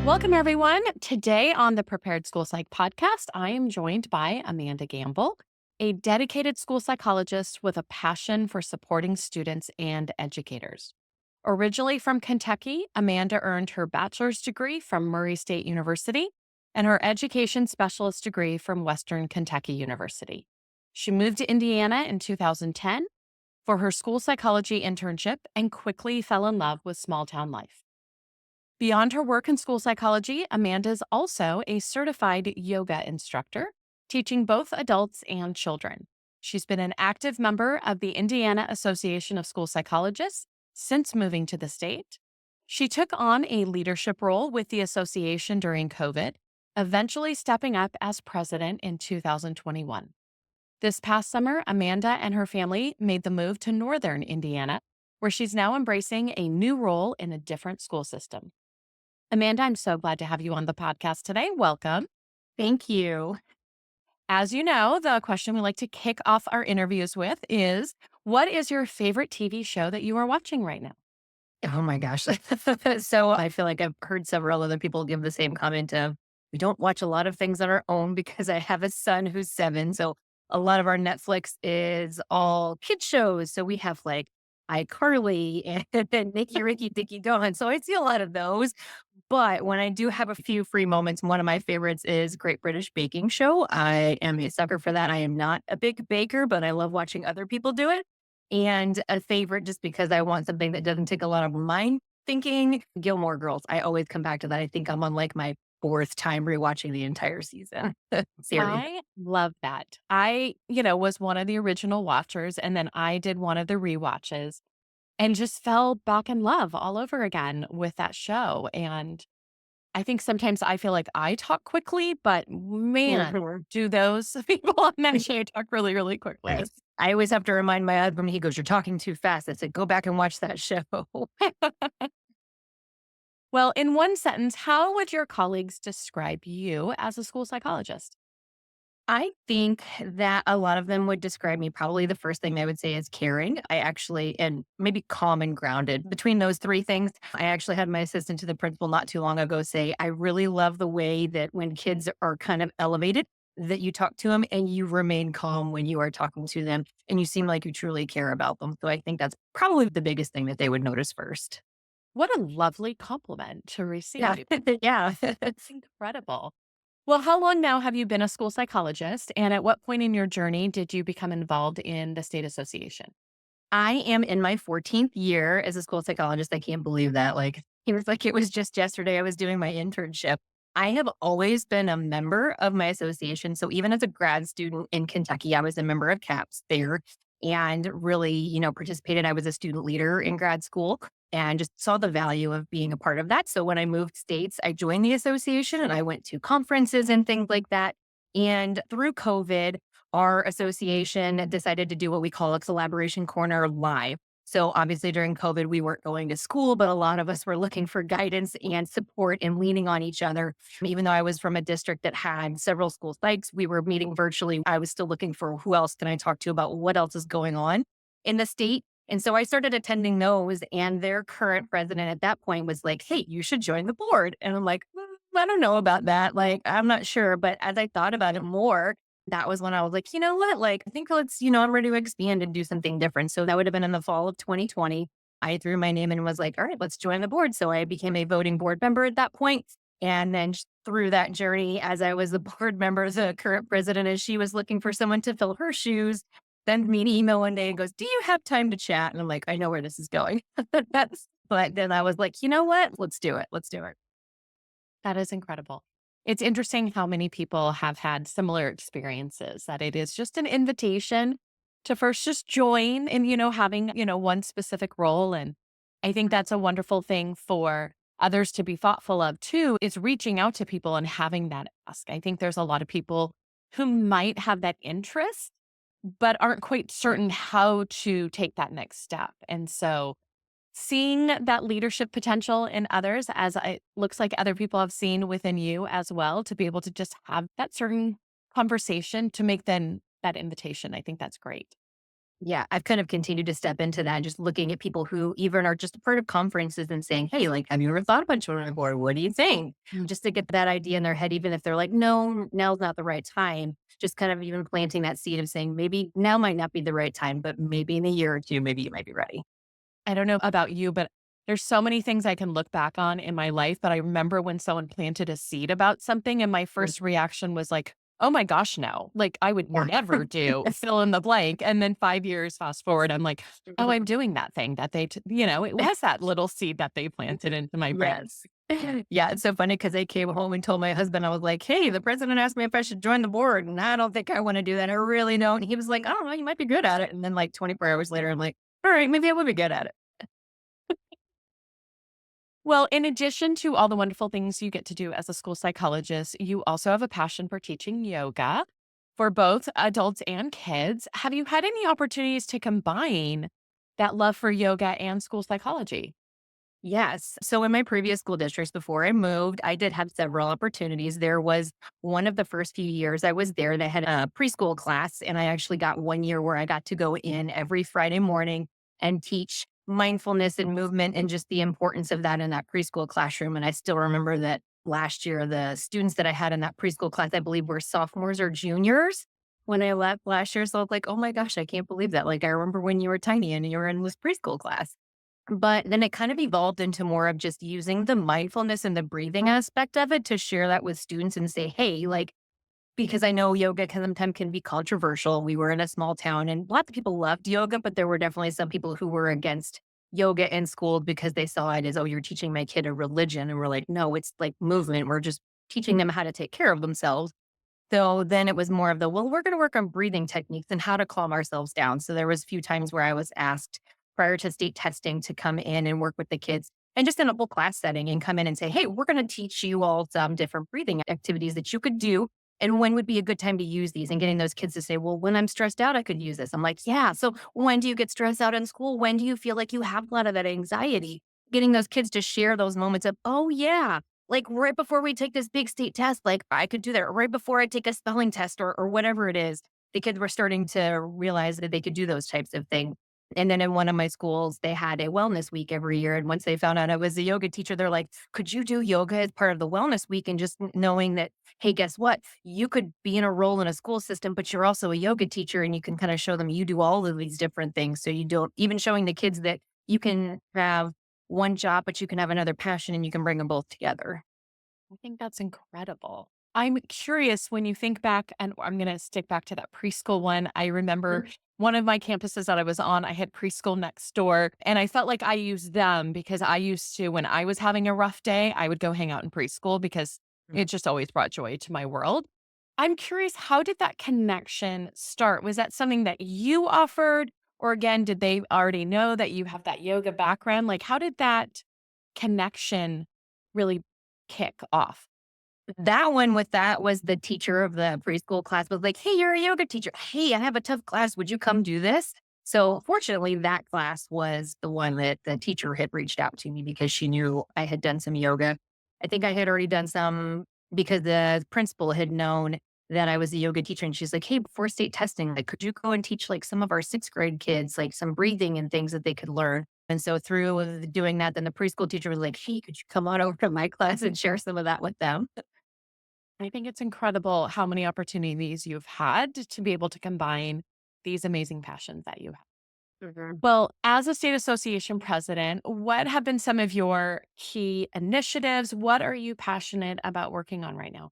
Welcome, everyone. Today on the Prepared School Psych podcast, I am joined by Amanda Gamble, a dedicated school psychologist with a passion for supporting students and educators. Originally from Kentucky, Amanda earned her bachelor's degree from Murray State University and her education specialist degree from Western Kentucky University. She moved to Indiana in 2010 for her school psychology internship and quickly fell in love with small town life. Beyond her work in school psychology, Amanda is also a certified yoga instructor, teaching both adults and children. She's been an active member of the Indiana Association of School Psychologists since moving to the state. She took on a leadership role with the association during COVID, eventually stepping up as president in 2021. This past summer, Amanda and her family made the move to northern Indiana, where she's now embracing a new role in a different school system. Amanda, I'm so glad to have you on the podcast today. Welcome. Thank you. As you know, the question we like to kick off our interviews with is, what is your favorite TV show that you are watching right now? Oh my gosh. So I feel like I've heard several other people give the same comment of we don't watch a lot of things on our own because I have a son who's 7. So a lot of our Netflix is all kid shows. So we have like iCarly and Nicky Ricky Dicky Dawn. So I see a lot of those. But when I do have a few free moments, one of my favorites is Great British Baking Show. I am a sucker for that. I am not a big baker, but I love watching other people do it. And a favorite, just because I want something that doesn't take a lot of mind thinking, Gilmore Girls. I always come back to that. I think I'm on like my fourth time rewatching the entire season series. I love that. Was one of the original watchers, and then I did one of the rewatches and just fell back in love all over again with that show. And I think sometimes I feel like I talk quickly, but man, Mhm. do those people on that show talk really, really quickly. Yes. I always have to remind my husband, he goes, "You're talking too fast." I said, "Go back and watch that show." Well, in one sentence, how would your colleagues describe you as a school psychologist? I think that a lot of them would describe me, probably the first thing they would say is caring. I actually, and maybe calm and grounded. Between those three things, I actually had my assistant to the principal not too long ago say, I really love the way that when kids are kind of elevated, that you talk to them and you remain calm when you are talking to them and you seem like you truly care about them. So I think that's probably the biggest thing that they would notice first. What a lovely compliment to Yeah. receive. Yeah. It's incredible. Well, how long now have you been a school psychologist? And at what point in your journey did you become involved in the state association? I am in my 14th year as a school psychologist. I can't believe that. It was just yesterday I was doing my internship. I have always been a member of my association. So even as a grad student in Kentucky, I was a member of CAPS there and really, participated. I was a student leader in grad school and just saw the value of being a part of that. So when I moved states, I joined the association and I went to conferences and things like that. And through COVID, our association decided to do what we call a collaboration corner live. So obviously during COVID, we weren't going to school, but a lot of us were looking for guidance and support and leaning on each other. Even though I was from a district that had several school psychs, we were meeting virtually. I was still looking for who else can I talk to about what else is going on in the state. And so I started attending those, and their current president at that point was like, "Hey, you should join the board." And I'm like, I don't know about that. Like, I'm not sure. But as I thought about it more, that was when I was like, you know what? Like, I think I'm ready to expand and do something different. So that would have been in the fall of 2020. I threw my name in and was like, all right, let's join the board. So I became a voting board member at that point. And then through that journey, as I was the board member, the current president, as she was looking for someone to fill her shoes, sent me an email one day and goes, "Do you have time to chat?" And I'm like, I know where this is going. But then I was like, you know what? Let's do it. Let's do it. That is incredible. It's interesting how many people have had similar experiences, that it is just an invitation to first just join and, having, one specific role. And I think that's a wonderful thing for others to be thoughtful of too, is reaching out to people and having that ask. I think there's a lot of people who might have that interest, but aren't quite certain how to take that next step. And so seeing that leadership potential in others, as it looks like other people have seen within you as well, to be able to just have that certain conversation to make then that invitation. I think that's great. Yeah, I've kind of continued to step into that, just looking at people who even are just a part of conferences and saying, "Hey, like, have you ever thought about joining the board? What do you think?" Just to get that idea in their head, even if they're like, "No, now's not the right time." Just kind of even planting that seed of saying, maybe now might not be the right time, but maybe in a year or two, maybe you might be ready. I don't know about you, but there's so many things I can look back on in my life, but I remember when someone planted a seed about something and my Mm, first reaction was like, "Oh my gosh, no." Like I would yeah. never do fill in the blank. And then 5 years fast forward, I'm like, "Oh, I'm doing that thing that it was that little seed that they planted into my brain." Yes. Yeah, it's so funny because I came home and told my husband, I was like, "Hey, the president asked me if I should join the board, and I don't think I want to do that. I really don't." And he was like, "I don't know, you might be good at it." And then like 24 hours later, I'm like, "All right, maybe I would be good at it." Well, in addition to all the wonderful things you get to do as a school psychologist, you also have a passion for teaching yoga for both adults and kids. Have you had any opportunities to combine that love for yoga and school psychology? Yes. So in my previous school districts before I moved, I did have several opportunities. There was one of the first few years I was there, they had a preschool class, and I actually got 1 year where I got to go in every Friday morning and teach mindfulness and movement and just the importance of that in that preschool classroom. And I still remember that last year, the students that I had in that preschool class, I believe were sophomores or juniors when I left last year. So I was like, oh my gosh, I can't believe that. Like, I remember when you were tiny and you were in this preschool class. But then it kind of evolved into more of just using the mindfulness and the breathing aspect of it to share that with students and say, hey, like, because I know yoga can sometimes can be controversial. We were in a small town and lots of people loved yoga, but there were definitely some people who were against yoga in school because they saw it as, oh, you're teaching my kid a religion. And we're like, no, it's like movement. We're just teaching them how to take care of themselves. So then it was more of the, well, we're going to work on breathing techniques and how to calm ourselves down. So there was a few times where I was asked prior to state testing to come in and work with the kids and just in a full class setting and come in and say, hey, we're going to teach you all some different breathing activities that you could do. And when would be a good time to use these? And getting those kids to say, well, when I'm stressed out, I could use this. I'm like, yeah. So when do you get stressed out in school? When do you feel like you have a lot of that anxiety? Getting those kids to share those moments of, oh, yeah, like right before we take this big state test, like I could do that or right before I take a spelling test or whatever it is. The kids were starting to realize that they could do those types of things. And then in one of my schools, they had a wellness week every year. And once they found out I was a yoga teacher, they're like, could you do yoga as part of the wellness week? And just knowing that, hey, guess what? You could be in a role in a school system, but you're also a yoga teacher and you can kind of show them you do all of these different things. So you don't even showing the kids that you can have one job, but you can have another passion and you can bring them both together. I think that's incredible. I'm curious when you think back, and I'm going to stick back to that preschool one. I remember Mhm. one of my campuses that I was on, I had preschool next door, and I felt like I used them because I used to, when I was having a rough day, I would go hang out in preschool because it just always brought joy to my world. I'm curious, how did that connection start? Was that something that you offered? Or again, did they already know that you have that yoga background? Like, how did that connection really kick off? That one with that was the teacher of the preschool class was like, "Hey, you're a yoga teacher. Hey, I have a tough class. Would you come do this?" So fortunately, that class was the one that the teacher had reached out to me because she knew I had done some yoga. I think I had already done some because the principal had known that I was a yoga teacher. And she's like, hey, before state testing, like, could you go and teach like some of our sixth grade kids, like some breathing and things that they could learn? And so through doing that, then the preschool teacher was like, hey, could you come on over to my class and share some of that with them? I think it's incredible how many opportunities you've had to be able to combine these amazing passions that you have. Mhm. Well, as a state association president, what have been some of your key initiatives? What are you passionate about working on right now?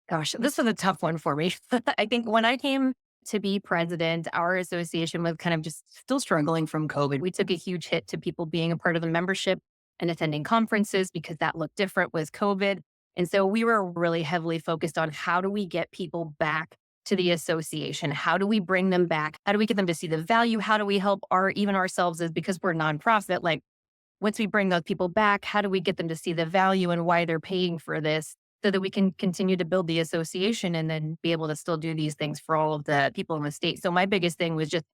Gosh, this was a tough one for me. I think when I came to be president, our association was kind of just still struggling from COVID. We took a huge hit to people being a part of the membership and attending conferences because that looked different with COVID. And so we were really heavily focused on how do we get people back to the association? How do we bring them back? How do we get them to see the value? How do we help our even ourselves as because we're nonprofit, like once we bring those people back, how do we get them to see the value and why they're paying for this so that we can continue to build the association and then be able to still do these things for all of the people in the state? So my biggest thing was just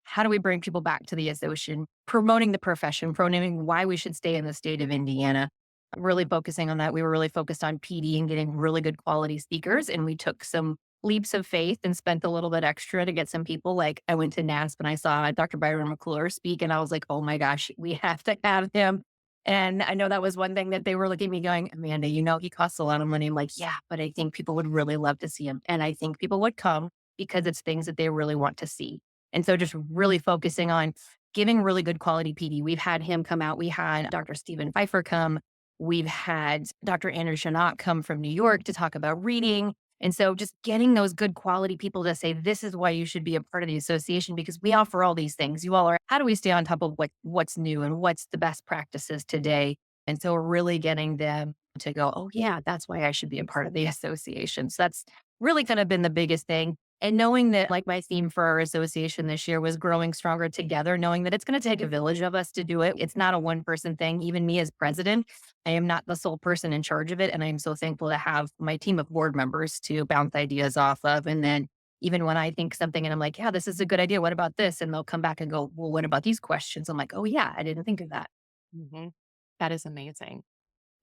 how do we bring people back to the association, promoting the profession, promoting why we should stay in the state of Indiana. Really focusing on that. We were really focused on PD and getting really good quality speakers. And we took some leaps of faith and spent a little bit extra to get some people. Like I went to NASP and I saw Dr. Byron McClure speak, and I was like, oh my gosh, we have to have him. And I know that was one thing that they were looking at me going, Amanda, he costs a lot of money. I'm like, yeah, but I think people would really love to see him. And I think people would come because it's things that they really want to see. And so just really focusing on giving really good quality PD. We've had him come out. We had Dr. Stephen Pfeiffer come. We've had Dr. Andrew Shanat come from New York to talk about reading. And so just getting those good quality people to say, this is why you should be a part of the association because we offer all these things. You all are, how do we stay on top of what's new and what's the best practices today? And so really getting them to go, oh yeah, that's why I should be a part of the association. So that's really kind of been the biggest thing. And knowing that, like my theme for our association this year was growing stronger together, knowing that it's going to take a village of us to do it. It's not a one person thing. Even me as president, I am not the sole person in charge of it. And I am so thankful to have my team of board members to bounce ideas off of. And then even when I think something and I'm like, yeah, this is a good idea. What about this? And they'll come back and go, well, what about these questions? I'm like, oh, yeah, I didn't think of that. Mhm. That is amazing.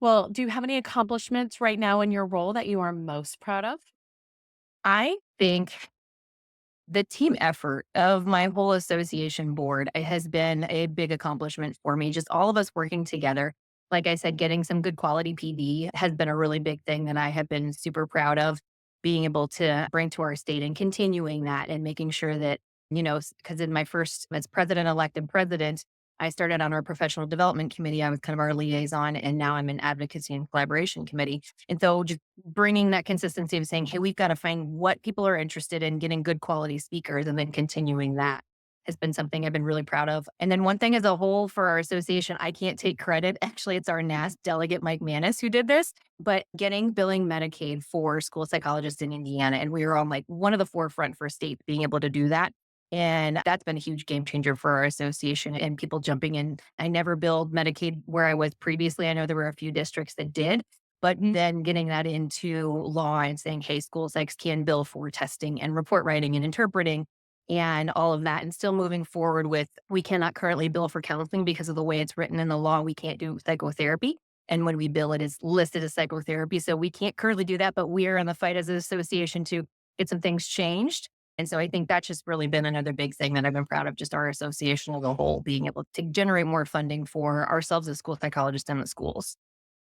Well, do you have any accomplishments right now in your role that you are most proud of? I think the team effort of my whole association board has been a big accomplishment for me. Just all of us working together. Like I said, getting some good quality PD has been a really big thing that I have been super proud of being able to bring to our state and continuing that and making sure that, because in my first as president elect and president, I started on our professional development committee. I was kind of our liaison, and now I'm in advocacy and collaboration committee. And so just bringing that consistency of saying, hey, we've got to find what people are interested in, getting good quality speakers, and then continuing that has been something I've been really proud of. And then one thing as a whole for our association, I can't take credit. Actually, it's our NAS delegate, Mike Manis, who did this, but getting billing Medicaid for school psychologists in Indiana. And we were on like one of the forefront for states being able to do that. And that's been a huge game changer for our association and people jumping in. I never billed Medicaid where I was previously. I know there were a few districts that did, but then getting that into law and saying, hey, school psychs can bill for testing and report writing and interpreting and all of that. And still moving forward with, we cannot currently bill for counseling because of the way it's written in the law. We can't do psychotherapy. And when we bill, it is listed as psychotherapy. So we can't currently do that, but we are in the fight as an association to get some things changed. And so I think that's just really been another big thing that I've been proud of, just our association as a whole, being able to generate more funding for ourselves as school psychologists and the schools.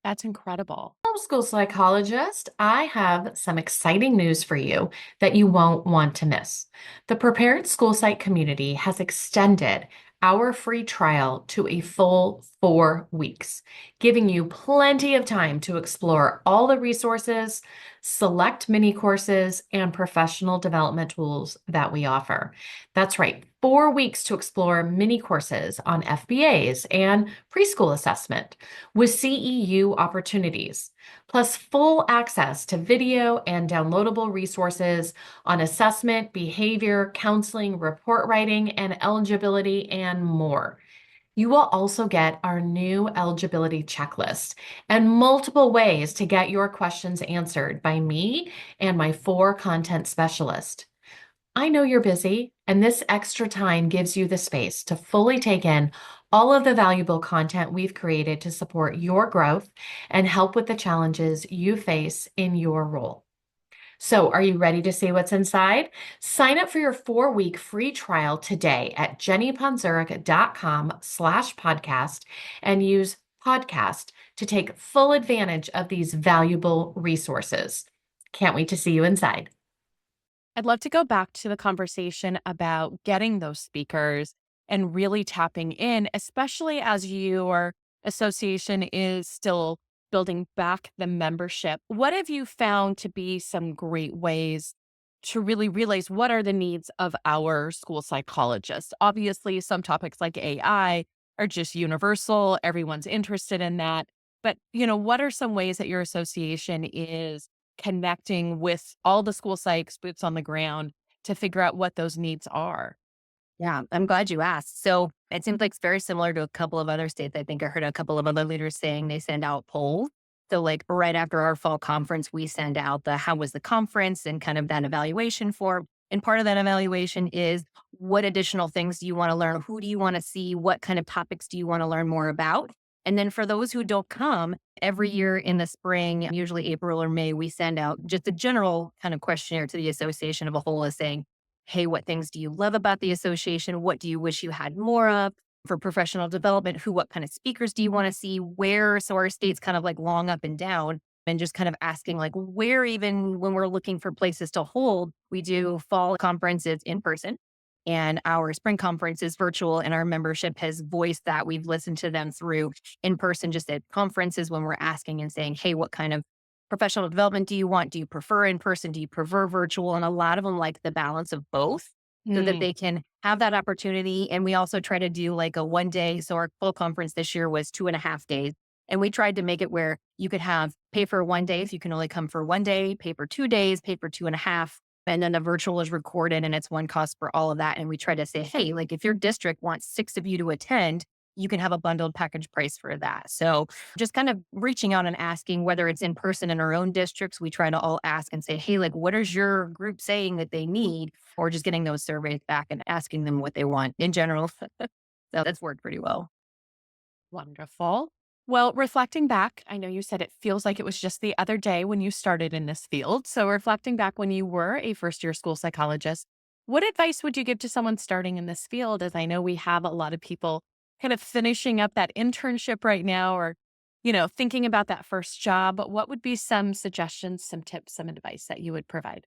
That's incredible. School psychologist, I have some exciting news for you that you won't want to miss. The Prepared School Site community has extended our free trial to a full 4 weeks, giving you plenty of time to explore all the resources, select mini courses, and professional development tools that we offer. That's right, 4 weeks to explore mini courses on FBAs and preschool assessment with CEU opportunities, plus full access to video and downloadable resources on assessment, behavior, counseling, report writing, and eligibility, and more. You will also get our new eligibility checklist and multiple ways to get your questions answered by me and my 4 content specialists. I know you're busy, and this extra time gives you the space to fully take in all of the valuable content we've created to support your growth and help with the challenges you face in your role. So, are you ready to see what's inside? Sign up for your 4 week free trial today at jennyponzurek.com/podcast and use podcast to take full advantage of these valuable resources. Can't wait to see you inside. I'd love to go back to the conversation about getting those speakers and really tapping in, especially as your association is still building back the membership. What have you found to be some great ways to really realize what are the needs of our school psychologists? Obviously, some topics like AI are just universal, everyone's interested in that. But, what are some ways that your association is connecting with all the school psychs, boots on the ground to figure out what those needs are? Yeah, I'm glad you asked. So it seems like it's very similar to a couple of other states. I think I heard a couple of other leaders saying they send out polls. So, like right after our fall conference, we send out the how was the conference and kind of that evaluation form. And part of that evaluation is what additional things do you want to learn? Who do you want to see? What kind of topics do you want to learn more about? And then for those who don't come, every year in the spring, usually April or May, we send out just a general kind of questionnaire to the association of a whole is saying, hey, what things do you love about the association? What do you wish you had more of? For professional development, what kind of speakers do you want to see? Where? So our state's kind of like long up and down and just kind of asking like where even when we're looking for places to hold, we do fall conferences in person and our spring conference is virtual and our membership has voiced that we've listened to them through in person, just at conferences when we're asking and saying, hey, what kind of professional development do you want? Do you prefer in person? Do you prefer virtual? And a lot of them like the balance of both so that Mm. they can have that opportunity. And we also try to do like a 1 day. So our full conference this year was 2.5 days. And we tried to make it where you could have pay for 1 day if you can only come for 1 day, pay for 2 days, pay for 2.5. And then the virtual is recorded and it's one cost for all of that. And we try to say, hey, like if your district wants 6 of you to attend, you can have a bundled package price for that. So just kind of reaching out and asking whether it's in person in our own districts, we try to all ask and say, hey, like what is your group saying that they need? Or just getting those surveys back and asking them what they want in general. So that's worked pretty well. Wonderful. Well, reflecting back, I know you said it feels like it was just the other day when you started in this field. So, reflecting back when you were a first year school psychologist, what advice would you give to someone starting in this field? As I know we have a lot of people kind of finishing up that internship right now or, thinking about that first job. What would be some suggestions, some tips, some advice that you would provide?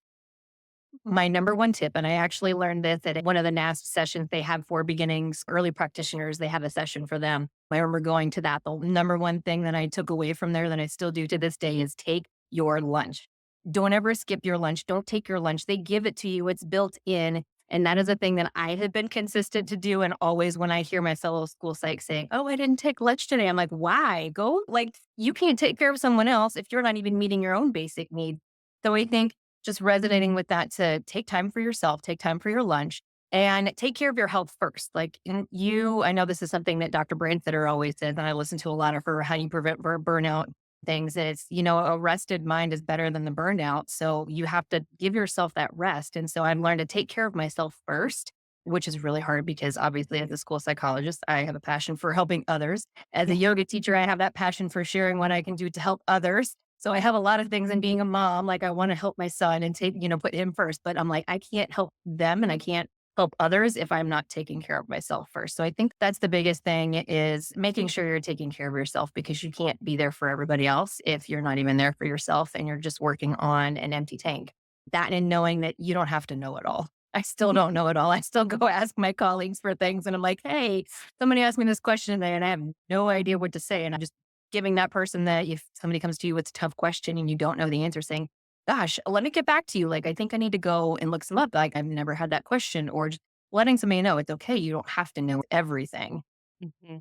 My number one tip, and I actually learned this at one of the NASP sessions they have for beginnings, early practitioners, they have a session for them. I remember going to that. The number one thing that I took away from there that I still do to this day is take your lunch. Don't ever skip your lunch. Don't take your lunch. They give it to you, it's built in. And that is a thing that I have been consistent to do. And always when I hear my fellow school psych saying, oh, I didn't take lunch today, I'm like, why? Go, like, you can't take care of someone else if you're not even meeting your own basic needs. So I think just resonating with that to take time for yourself, take time for your lunch, and take care of your health first. Like I know this is something that Dr. Brandstetter always says, and I listen to a lot of her how you prevent burnout things. And it's, a rested mind is better than the burnout. So you have to give yourself that rest. And so I've learned to take care of myself first, which is really hard because obviously as a school psychologist, I have a passion for helping others. As a yoga teacher, I have that passion for sharing what I can do to help others. So I have a lot of things in being a mom. Like I want to help my son and put him first, but I'm like, I can't help them and I can't help others if I'm not taking care of myself first. So I think that's the biggest thing is making sure you're taking care of yourself because you can't be there for everybody else if you're not even there for yourself and you're just working on an empty tank. That and knowing that you don't have to know it all. I still don't know it all. I still go ask my colleagues for things and I'm like, hey, somebody asked me this question today and I have no idea what to say. And I'm just giving that person that if somebody comes to you with a tough question and you don't know the answer, saying, gosh, let me get back to you. Like, I think I need to go and look some up. Like, I've never had that question, or just letting somebody know it's okay. You don't have to know everything. Mhm.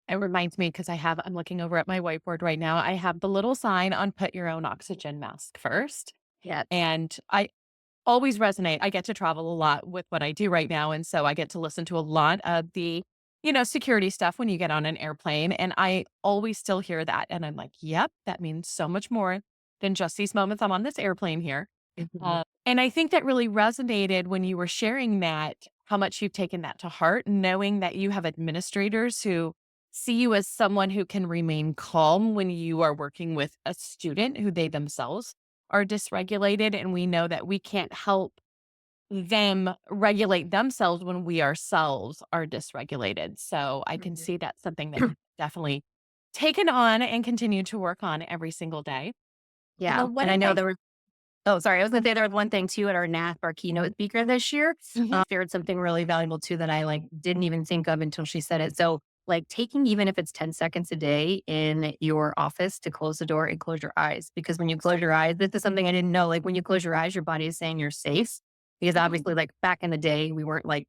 It reminds me because I'm looking over at my whiteboard right now. I have the little sign on put your own oxygen mask first. Yeah. And I always resonate. I get to travel a lot with what I do right now. And so I get to listen to a lot of the, security stuff when you get on an airplane. And I always still hear that. And I'm like, yep, that means so much more than just these moments I'm on this airplane here. Mhm. And I think that really resonated when you were sharing that, how much you've taken that to heart, knowing that you have administrators who see you as someone who can remain calm when you are working with a student who they themselves are dysregulated. And we know that we can't help them regulate themselves when we ourselves are dysregulated. So I can Mhm. see that's something that you've definitely taken on and continue to work on every single day. Yeah. Well, what And I know advice? there were Oh, sorry. I was gonna say there was one thing too at our NAP, our keynote speaker this year, Mhm. shared something really valuable too that I like didn't even think of until she said it. So like taking even if it's 10 seconds a day in your office to close the door and close your eyes. Because when you close your eyes, this is something I didn't know. Like when you close your eyes, your body is saying you're safe. Because obviously, like back in the day, we weren't like,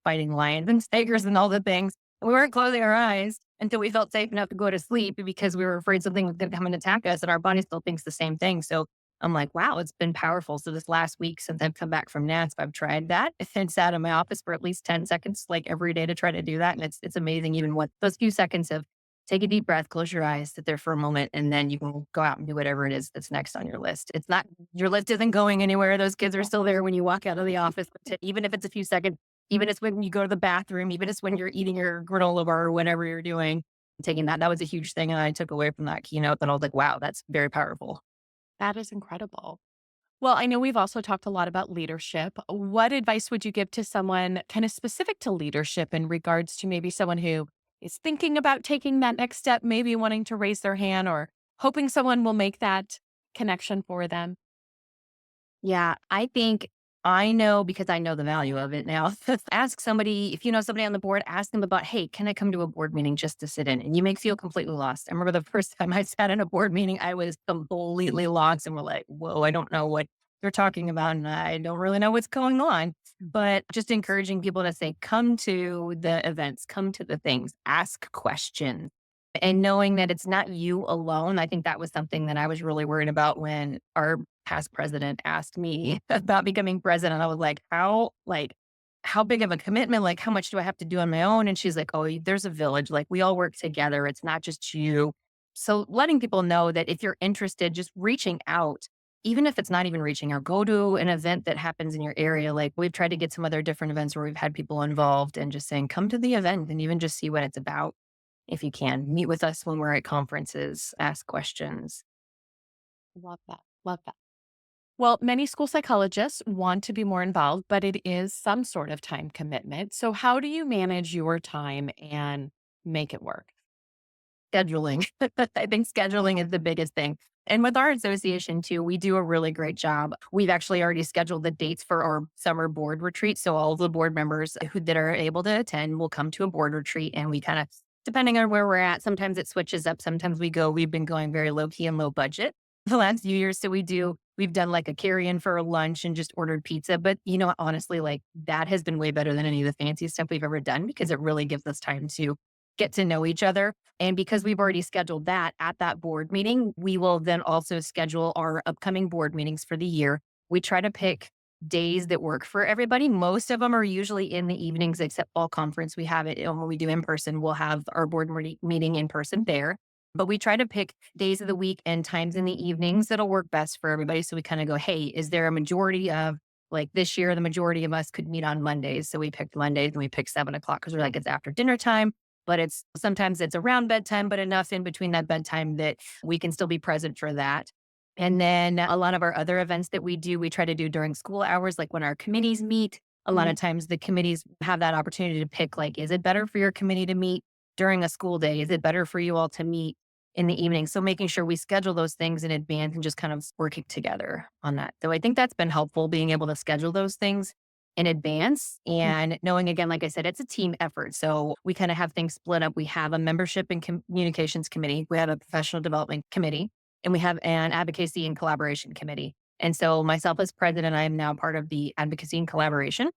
fighting lions and tigers and all the things. And we weren't closing our eyes until we felt safe enough to go to sleep because we were afraid something was going to come and attack us. And our body still thinks the same thing. So I'm like, wow, it's been powerful. So this last week since I've come back from NASP, I've tried that and sat in my office for at least 10 seconds, like every day to try to do that. And it's amazing even what those few seconds of take a deep breath, close your eyes, sit there for a moment, and then you can go out and do whatever it is that's next on your list. It's not your list isn't going anywhere. Those kids are still there when you walk out of the office. Even if it's a few seconds, even if it's when you go to the bathroom, even if it's when you're eating your granola bar or whatever you're doing, taking that was a huge thing. And I took away from that keynote that I was like, wow, that's very powerful. That is incredible. Well, I know we've also talked a lot about leadership. What advice would you give to someone kind of specific to leadership in regards to maybe someone who is thinking about taking that next step, maybe wanting to raise their hand or hoping someone will make that connection for them? Yeah, I think I know because I know the value of it now. Ask somebody, if you know somebody on the board, ask them about, hey, can I come to a board meeting just to sit in? And you may feel completely lost. I remember the first time I sat in a board meeting, I was completely lost and we're like, whoa, I don't know what they're talking about. And I don't really know what's going on. But just encouraging people to say, come to the events, come to the things, ask questions. And knowing that it's not you alone, I think that was something that I was really worried about when our past president asked me about becoming president. I was how big of a commitment? Like, how much do I have to do on my own? And she's like, oh, there's a village. Like, we all work together. It's not just you. So letting people know that if you're interested, just reaching out, even if it's not even reaching out, go to an event that happens in your area. Like, we've tried to get some other different events where we've had people involved and just saying, come to the event and even just see what it's about. If you can, meet with us when we're at conferences, ask questions. Love that. Love that. Well, many school psychologists want to be more involved, but it is some sort of time commitment. So, how do you manage your time and make it work? Scheduling. I think scheduling is the biggest thing. And with our association too, we do a really great job. We've actually already scheduled the dates for our summer board retreat. So all of the board members that are able to attend will come to a board retreat and we kind of, depending on where we're at, sometimes it switches up. Sometimes we've been going very low key and low budget the last few years. So we've done like a carry in for a lunch and just ordered pizza. But honestly, like that has been way better than any of the fancy stuff we've ever done because it really gives us time to get to know each other. And because we've already scheduled that at that board meeting, we will then also schedule our upcoming board meetings for the year. We try to pick days that work for everybody. Most of them are usually in the evenings, except fall conference. We have it when we do in person, we'll have our meeting in person there. But we try to pick days of the week and times in the evenings that'll work best for everybody. So we kind of go, hey, is there a majority of like this year, the majority of us could meet on Mondays. So we picked Mondays and we picked 7 o'clock because we're like, it's after dinner time but sometimes it's around bedtime, but enough in between that bedtime that we can still be present for that. And then a lot of our other events that we do, we try to do during school hours, like when our committees meet. A lot of times the committees have that opportunity to pick, like, is it better for your committee to meet during a school day? Is it better for you all to meet in the evening? So making sure we schedule those things in advance and just kind of working together on that. So I think that's been helpful being able to schedule those things in advance and knowing again, like I said, it's a team effort. So we kind of have things split up. We have a membership and communications committee. We have a professional development committee and we have an advocacy and collaboration committee. And so myself as president, I am now part of the advocacy and collaboration.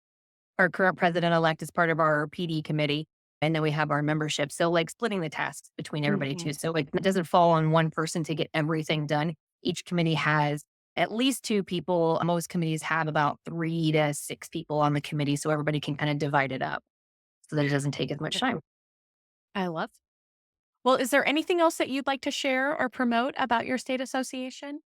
Our current president-elect is part of our PD committee. And then we have our membership. So like splitting the tasks between everybody Mhm. too. So it doesn't fall on one person to get everything done. Each committee has at least two people. Most committees have about 3 to 6 people on the committee. So everybody can kind of divide it up so that it doesn't take as much time. I love. Well, is there anything else that you'd like to share or promote about your state association?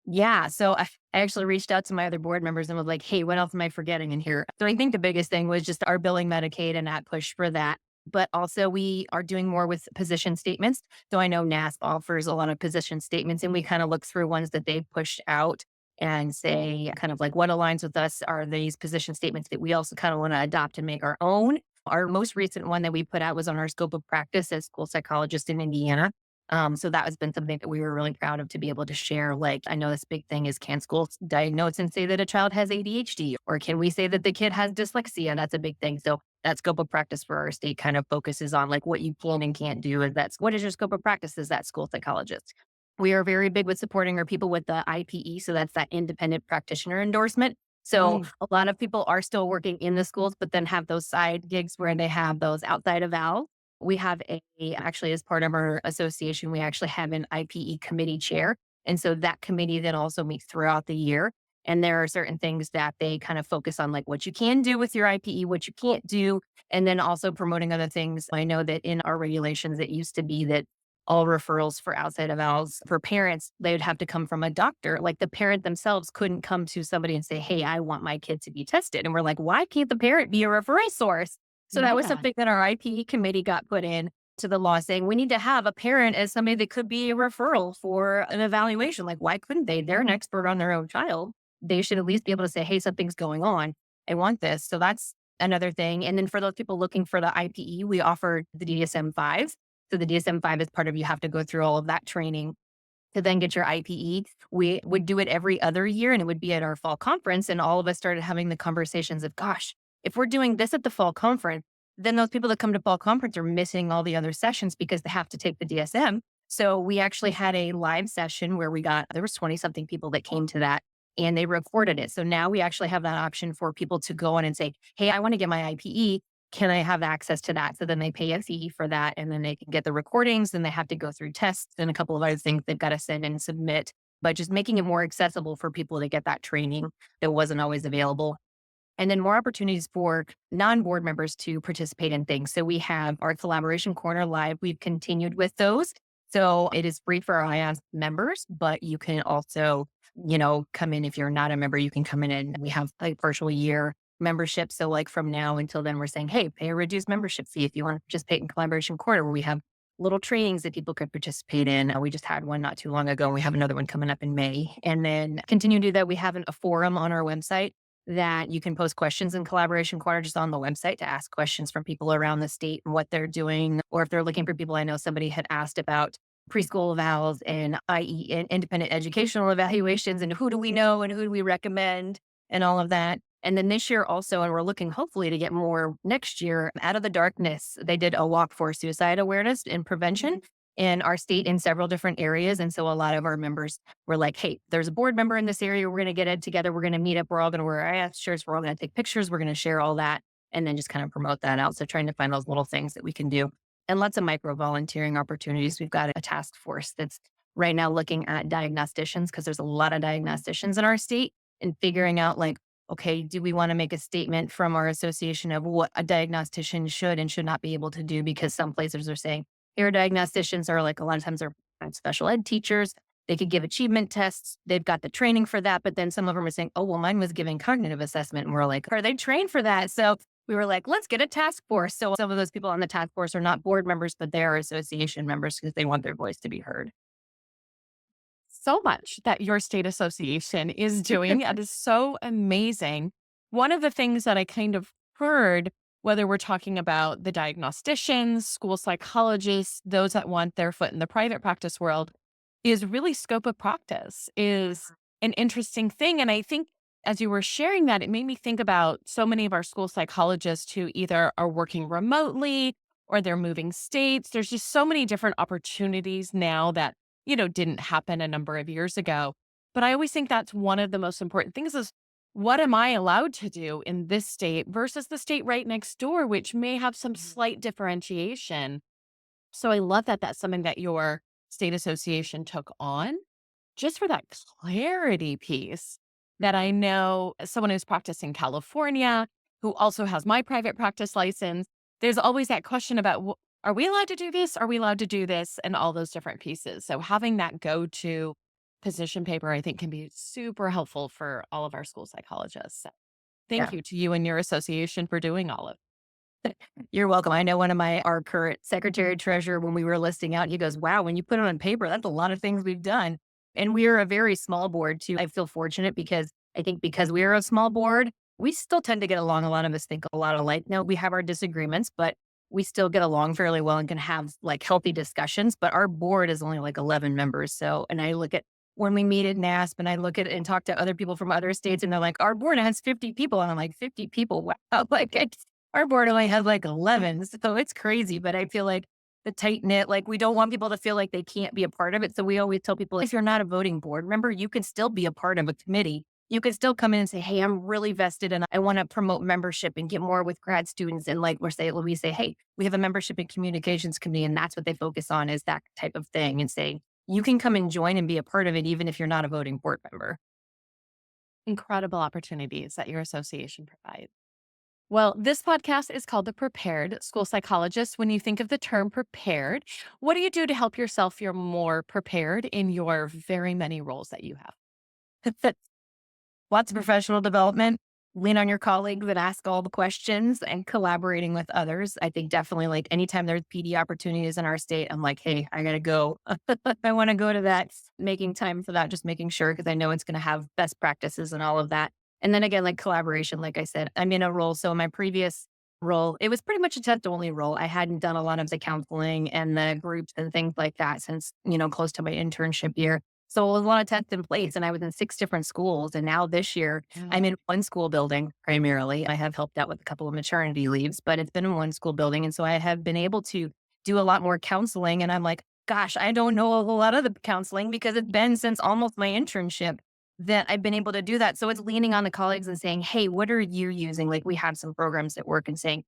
Yeah. So I actually reached out to my other board members and was like, hey, what else am I forgetting in here? So I think the biggest thing was just our billing Medicaid and that push for that. But also, we are doing more with position statements. So I know NASP offers a lot of position statements, and we kind of look through ones that they've pushed out and say, kind of like, what aligns with us are these position statements that we also kind of want to adopt and make our own. Our most recent one that we put out was on our scope of practice as school psychologists in Indiana. So that has been something that we were really proud of to be able to share. Like, I know this big thing is can schools diagnose and say that a child has ADHD, or can we say that the kid has dyslexia? That's a big thing. So that scope of practice for our state kind of focuses on like what you can and can't do. And that's what is your scope of practice as that school psychologist. We are very big with supporting our people with the IPE. So that's that independent practitioner endorsement. So Mm. a lot of people are still working in the schools, but then have those side gigs where they have those outside of Val. We have actually, as part of our association, we actually have an IPE committee chair. And so that committee then also meets throughout the year. And there are certain things that they kind of focus on, like what you can do with your IPE, what you can't do, and then also promoting other things. I know that in our regulations, it used to be that all referrals for outside of owls for parents, they would have to come from a doctor. Like the parent themselves couldn't come to somebody and say, hey, I want my kid to be tested. And we're like, why can't the parent be a referral source? So that was Yeah. something that our IPE committee got put in. to the law saying we need to have a parent as somebody that could be a referral for an evaluation. Like, why couldn't they? They're an expert on their own child. They should at least be able to say, hey, something's going on. I want this. So that's another thing. And then for those people looking for the IPE, we offer the DSM-5. So the DSM-5 is part of, you have to go through all of that training to then get your IPE. We would do it every other year, and it would be at our fall conference. And all of us started having the conversations of, gosh, if we're doing this at the fall conference, then those people that come to fall conference are missing all the other sessions because they have to take the DSM. So we actually had a live session where there was 20 something people that came to that, and they recorded it. So now we actually have that option for people to go in and say, hey, I want to get my IPE. Can I have access to that? So then they pay a fee for that, and then they can get the recordings. Then they have to go through tests and a couple of other things they've got to send and submit, but just making it more accessible for people to get that training that wasn't always available. And then more opportunities for non-board members to participate in things. So we have our collaboration corner live. We've continued with those. So it is free for our IOS members, but you can also, come in. If you're not a member, you can come in, and we have a virtual year membership. So like from now until then, we're saying, hey, pay a reduced membership fee if you want to participate in collaboration corner, where we have little trainings that people could participate in. We just had one not too long ago, and we have another one coming up in May. And then continue to do that. We have a forum on our website that you can post questions in collaboration corner, just on the website, to ask questions from people around the state and what they're doing, or if they're looking for people. I know somebody had asked about preschool evals and IE and independent educational evaluations, and who do we know and who do we recommend, and all of that. And then this year also, and we're looking hopefully to get more next year, Out of the Darkness, they did a walk for suicide awareness and prevention in our state in several different areas. And so a lot of our members were like, hey, there's a board member in this area. We're going to get it together. We're going to meet up. We're all going to wear IS shirts. We're all going to take pictures. We're going to share all that, and then just kind of promote that out. So trying to find those little things that we can do, and lots of micro volunteering opportunities. We've got a task force that's right now looking at diagnosticians, because there's a lot of diagnosticians in our state, and figuring out like, okay, do we want to make a statement from our association of what a diagnostician should and should not be able to do? Because some places are saying, here, diagnosticians are like, a lot of times they're special ed teachers. They could give achievement tests. They've got the training for that. But then some of them are saying, oh, well, mine was giving cognitive assessment. And we're like, are they trained for that? So we were like, let's get a task force. So some of those people on the task force are not board members, but they're association members because they want their voice to be heard. So much that your state association is doing. It is so amazing. One of the things that I kind of heard, whether we're talking about the diagnosticians, school psychologists, those that want their foot in the private practice world, is really scope of practice is an interesting thing. And I think as you were sharing that, it made me think about so many of our school psychologists who either are working remotely or they're moving states. There's just so many different opportunities now that, didn't happen a number of years ago. But I always think that's one of the most important things is, what am I allowed to do in this state versus the state right next door, which may have some slight differentiation. So I love that that's something that your state association took on, just for that clarity piece. That I know as someone who's practiced in California, who also has my private practice license, there's always that question about, are we allowed to do this? Are we allowed to do this? And all those different pieces. So having that go-to position paper, I think, can be super helpful for all of our school psychologists. So thank Yeah. you to you and your association for doing all of it. You're welcome. I know our current secretary treasurer, when we were listing out, he goes, wow, when you put it on paper, that's a lot of things we've done. And we're a very small board too. I feel fortunate because I think because we're a small board, we still tend to get along. A lot of us think a lot alike. Now we have our disagreements, but we still get along fairly well and can have like healthy discussions. But our board is only like 11 members. So, and I look at when we meet at NASP, and I look at and talk to other people from other states, and they're like, our board has 50 people. And I'm like, 50 people? Wow. Like our board only has like 11. So it's crazy. But I feel like the tight knit, like we don't want people to feel like they can't be a part of it. So we always tell people, if you're not a voting board member, you can still be a part of a committee. You can still come in and say, hey, I'm really vested and I want to promote membership and get more with grad students. And like we say, hey, we have a membership and communications committee, and that's what they focus on, is that type of thing, and saying you can come and join and be a part of it, even if you're not a voting board member. Incredible opportunities that your association provides. Well, this podcast is called The Prepared School Psychologist. When you think of the term prepared, what do you do to help yourself feel more prepared in your very many roles that you have? Lots of professional development. lean on your colleagues and ask all the questions and collaborating with others. I think definitely like anytime there's PD opportunities in our state, I'm like, hey, I got to go. I want to go to that, making time for that, just making sure because I know it's going to have best practices and all of that. And then again, like collaboration, like I said, I'm in a role. So in my previous role, it was pretty much a test only role. I hadn't done a lot of the counseling and the groups and things like that since, close to my internship year. So it was a lot of tests in place and I was in 6 different schools. And now this year Yeah. I'm in one school building primarily. I have helped out with a couple of maternity leaves, but it's been in one school building. And so I have been able to do a lot more counseling. And I'm like, gosh, I don't know a whole lot of the counseling because it's been since almost my internship that I've been able to do that. So it's leaning on the colleagues and saying, hey, what are you using? Like we have some programs that work and saying,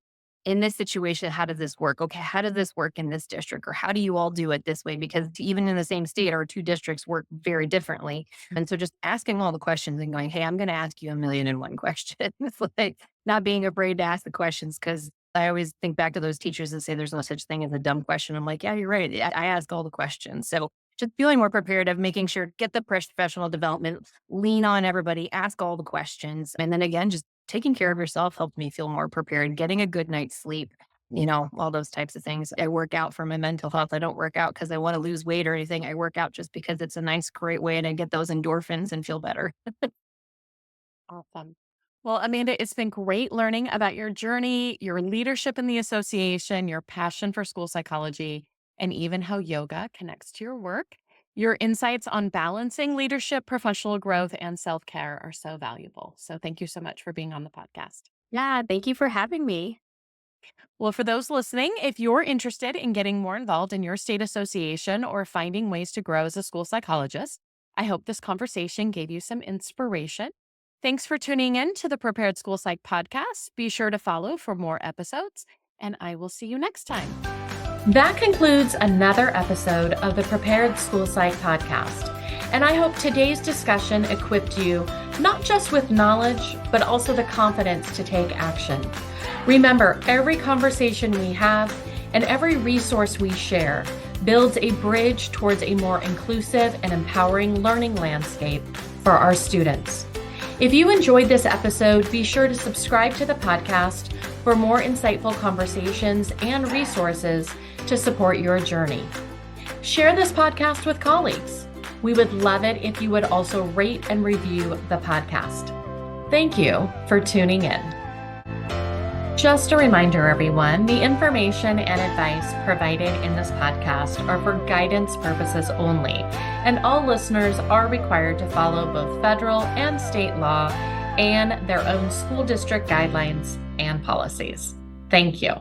in this situation, how does this work? Okay, how does this work in this district? Or how do you all do it this way? Because even in the same state, our 2 districts work very differently. And so just asking all the questions and going, hey, I'm going to ask you a million and one questions. It's like not being afraid to ask the questions because I always think back to those teachers that say there's no such thing as a dumb question. I'm like, yeah, you're right. I ask all the questions. So just feeling more prepared of making sure, get the professional development, lean on everybody, ask all the questions. And then again, just taking care of yourself helped me feel more prepared, getting a good night's sleep, all those types of things. I work out for my mental health. I don't work out because I want to lose weight or anything. I work out just because it's a nice, great way to get those endorphins and feel better. Awesome. Well, Amanda, it's been great learning about your journey, your leadership in the association, your passion for school psychology, and even how yoga connects to your work. Your insights on balancing leadership, professional growth, and self care are so valuable. So, thank you so much for being on the podcast. Yeah, thank you for having me. Well, for those listening, if you're interested in getting more involved in your state association or finding ways to grow as a school psychologist, I hope this conversation gave you some inspiration. Thanks for tuning in to the Prepared School Psych podcast. Be sure to follow for more episodes, and I will see you next time. That concludes another episode of the Prepared School Psych podcast. And I hope today's discussion equipped you not just with knowledge, but also the confidence to take action. Remember, every conversation we have and every resource we share builds a bridge towards a more inclusive and empowering learning landscape for our students. If you enjoyed this episode, be sure to subscribe to the podcast for more insightful conversations and resources to support your journey. Share this podcast with colleagues. We would love it if you would also rate and review the podcast. Thank you for tuning in. Just a reminder, everyone, the information and advice provided in this podcast are for guidance purposes only, and all listeners are required to follow both federal and state law and their own school district guidelines and policies. Thank you.